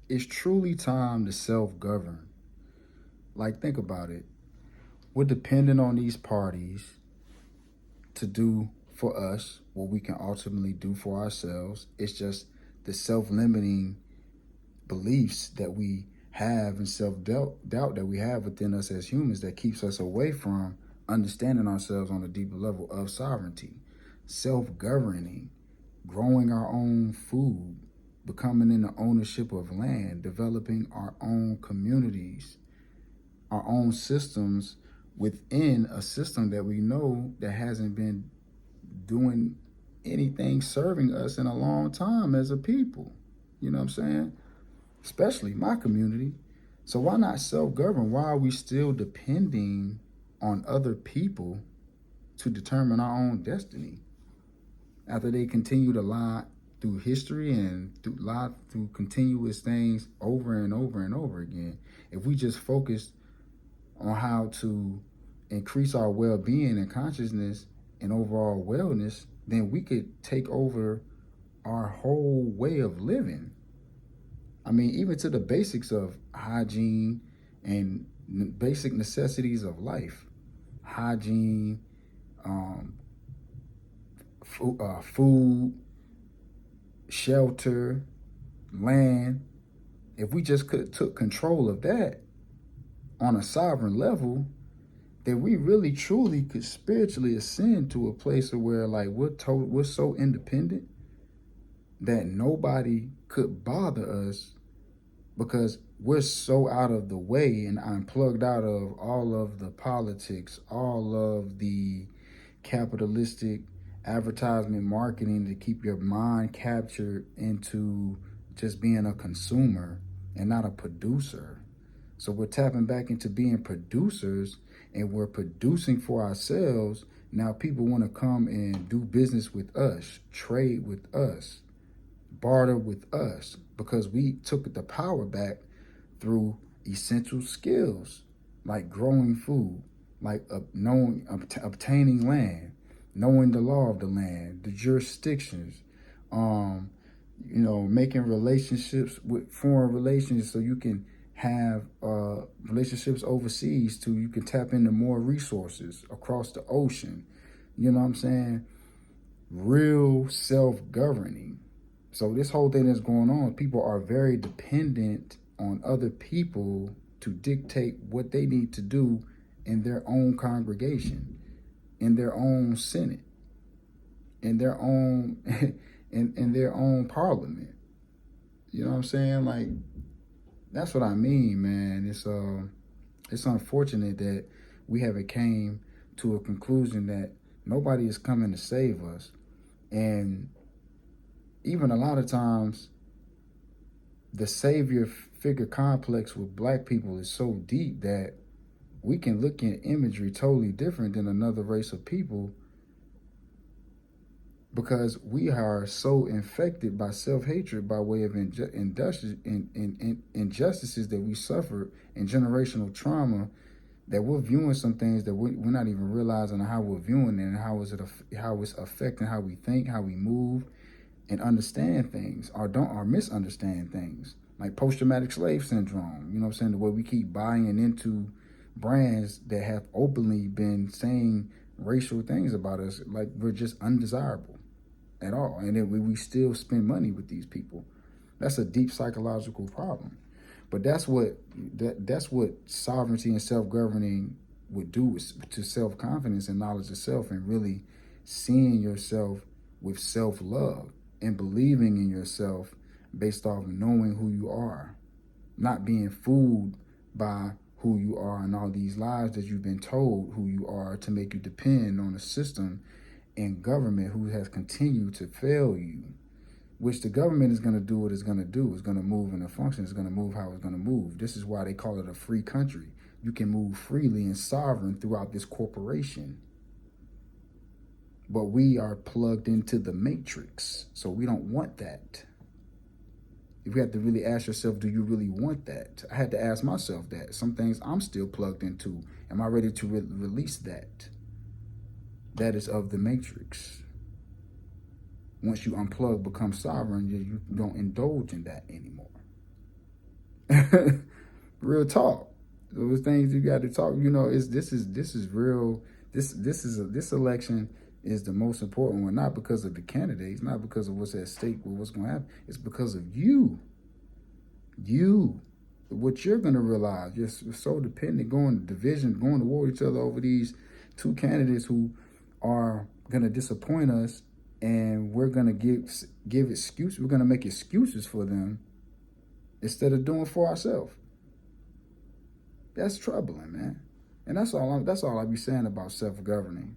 It's truly time to self-govern. Like, think about it. We're dependent on these parties to do for us what we can ultimately do for ourselves. It's just the self-limiting beliefs that we have and self-doubt that we have within us as humans that keeps us away from understanding ourselves on a deeper level of sovereignty, self-governing, growing our own food, becoming in the ownership of land, developing our own communities, our own systems within a system that we know that hasn't been doing anything serving us in a long time as a people. You know what I'm saying? Especially my community. So why not self-govern? Why are we still depending on other people to determine our own destiny? After they continue to lie through history and lie through continuous things over and over and over again. If we just focused on how to increase our well-being and consciousness and overall wellness, then we could take over our whole way of living. I mean, even to the basics of hygiene and basic necessities of life. Hygiene, food, shelter, land. If we just took control of that on a sovereign level, then we really truly could spiritually ascend to a place where like we're so independent that nobody could bother us because we're so out of the way and I'm plugged out of all of the politics, all of the capitalistic advertisement marketing to keep your mind captured into just being a consumer and not a producer. So we're tapping back into being producers and we're producing for ourselves. Now people want to come and do business with us, trade with us, barter with us, because we took the power back through essential skills like growing food, like obtaining land, knowing the law of the land, the jurisdictions, making relationships with foreign relations so you can have relationships overseas too. You can tap into more resources across the ocean. You know what I'm saying? Real self-governing. So this whole thing that's going on, people are very dependent on other people to dictate what they need to do in their own congregation, in their own Senate, in their own in their own parliament. You know what I'm saying? Like, that's what I mean, man. It's unfortunate that we haven't came to a conclusion that nobody is coming to save us. And even a lot of times the savior figure complex with black people is so deep that we can look at imagery totally different than another race of people because we are so infected by self-hatred by way of injustices that we suffer and generational trauma that we're viewing some things that we're not even realizing how we're viewing it and how it's affecting how we think, how we move, and understand things or misunderstand things, like post-traumatic slave syndrome. You know what I'm saying? The way we keep buying into brands that have openly been saying racial things about us, like we're just undesirable at all, and then we still spend money with these people. That's a deep psychological problem. But that's what sovereignty and self-governing would do, is to self-confidence and knowledge of self, and really seeing yourself with self-love and believing in yourself based off knowing who you are, not being fooled by who you are and all these lies that you've been told who you are to make you depend on a system and government who has continued to fail you, which the government is going to do what it's going to do. It's going to move in a function. It's going to move how it's going to move. This is why they call it a free country. You can move freely and sovereign throughout this corporation. But we are plugged into the matrix, so we don't want that. If you have to really ask yourself, do you really want that? I had to ask myself that. Some things I'm still plugged into. Am I ready to release that? That is of the matrix. Once you unplug, become sovereign, you don't indulge in that anymore. Real talk. Those things you got to talk. You know, this is real. This election is the most important one, not because of the candidates, not because of what's at stake or what's going to happen. It's because of you. You, what you're going to realize. You're so dependent, going to division, going to war with each other over these two candidates who are going to disappoint us, and we're going to give excuses. We're going to make excuses for them instead of doing for ourselves. That's troubling, man. And that's all I be saying about self-governing.